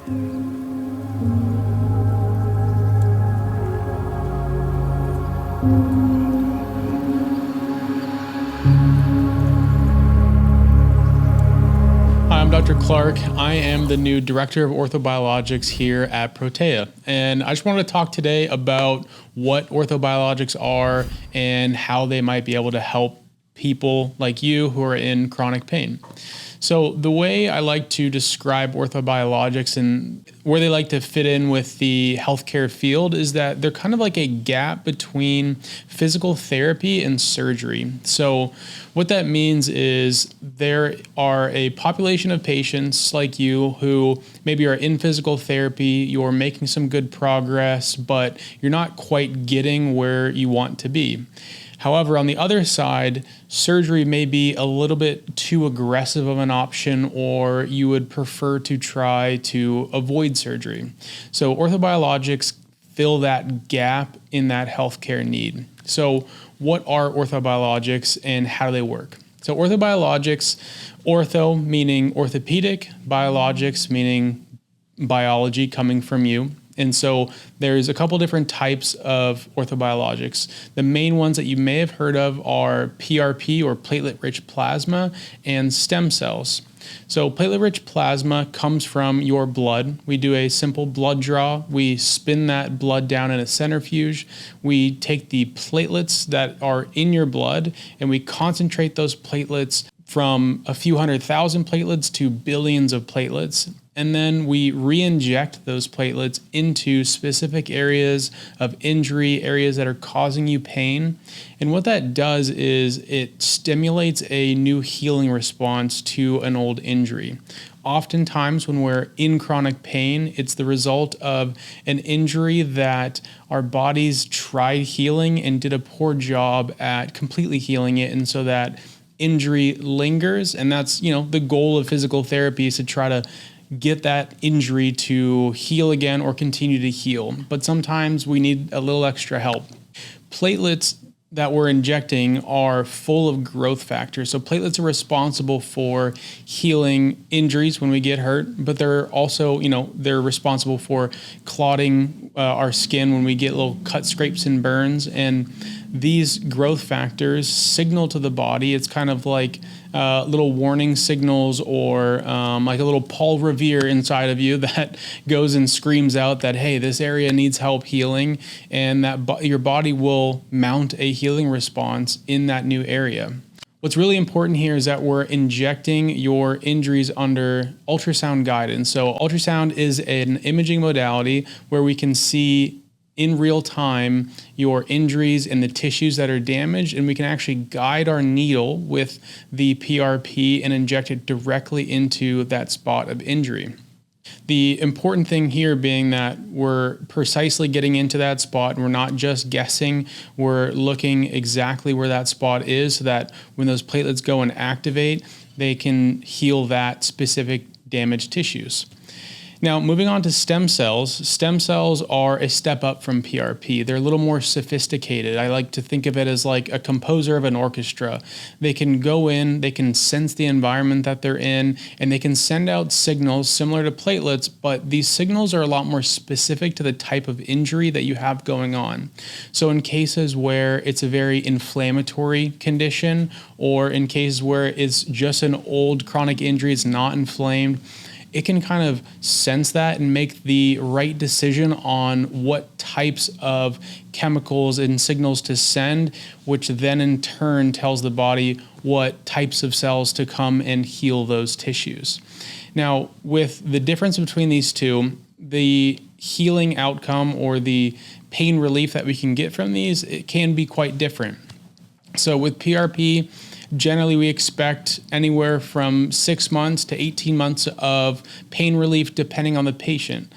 Hi, I'm Dr. Clark. I am the new Director of Orthobiologics here at Protea. And I just wanted to talk today about what orthobiologics are and how they might be able to help people like you who are in chronic pain. So the way I like to describe orthobiologics and where they like to fit in with the healthcare field is that they're kind of like a gap between physical therapy and surgery. So what that means is there are a population of patients like you who maybe are in physical therapy, you're making some good progress, but you're not quite getting where you want to be. However, on the other side, surgery may be a little bit too aggressive of an option, or you would prefer to try to avoid surgery. So orthobiologics fill that gap in that healthcare need. So what are orthobiologics and how do they work? So orthobiologics, ortho meaning orthopedic, biologics meaning biology coming from you. And so there's a couple different types of orthobiologics. The main ones that you may have heard of are PRP or platelet-rich plasma and stem cells. So platelet-rich plasma comes from your blood. We do a simple blood draw. We spin that blood down in a centrifuge. We take the platelets that are in your blood and we concentrate those platelets from a few 100,000 platelets to billions of platelets. And then we re-inject those platelets into specific areas of injury, areas that are causing you pain. And what that does is it stimulates a new healing response to an old injury. Oftentimes when we're in chronic pain, it's the result of an injury that our bodies tried healing and did a poor job at completely healing it. And so that injury lingers. And that's, the goal of physical therapy is to try to get that injury to heal again or continue to heal. But sometimes we need a little extra help. Platelets that we're injecting are full of growth factors. So platelets are responsible for healing injuries when we get hurt, but they're also, they're responsible for clotting our skin when we get little cut, scrapes, and burns. And these growth factors signal to the body. It's kind of like little warning signals or like a little Paul Revere inside of you that goes and screams out that, hey, this area needs help healing, and that your body will mount a healing response in that new area. What's really important here is that we're injecting your injuries under ultrasound guidance. So ultrasound is an imaging modality where we can see in real time your injuries and the tissues that are damaged, and we can actually guide our needle with the PRP and inject it directly into that spot of injury. The important thing here being that we're precisely getting into that spot and we're not just guessing, we're looking exactly where that spot is so that when those platelets go and activate, they can heal that specific damaged tissues. Now, moving on to stem cells. Stem cells are a step up from PRP. They're a little more sophisticated. I like to think of it as like a composer of an orchestra. They can go in, they can sense the environment that they're in, and they can send out signals similar to platelets, but these signals are a lot more specific to the type of injury that you have going on. So in cases where it's a very inflammatory condition, or in cases where it's just an old chronic injury, it's not inflamed, it can kind of sense that and make the right decision on what types of chemicals and signals to send, which then in turn tells the body what types of cells to come and heal those tissues. Now, with the difference between these two, the healing outcome or the pain relief that we can get from these, it can be quite different. So with PRP, generally, we expect anywhere from 6 months to 18 months of pain relief, depending on the patient.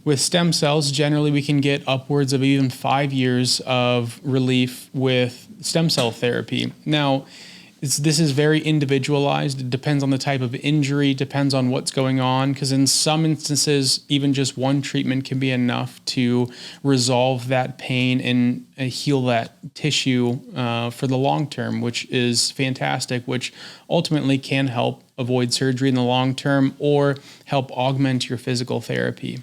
With stem cells, generally, we can get upwards of even 5 years of relief with stem cell therapy. Now, this is very individualized. It depends on the type of injury, depends on what's going on, because in some instances, even just one treatment can be enough to resolve that pain and heal that tissue for the long term, which is fantastic, which ultimately can help avoid surgery in the long term or help augment your physical therapy.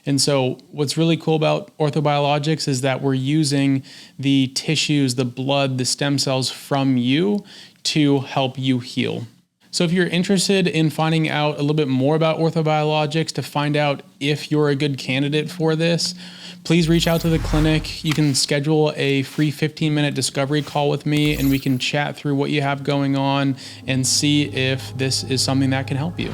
And so what's really cool about orthobiologics is that we're using the tissues, the blood, the stem cells from you to help you heal. So if you're interested in finding out a little bit more about orthobiologics, to find out if you're a good candidate for this, please reach out to the clinic. You can schedule a free 15-minute discovery call with me, and we can chat through what you have going on and see if this is something that can help you.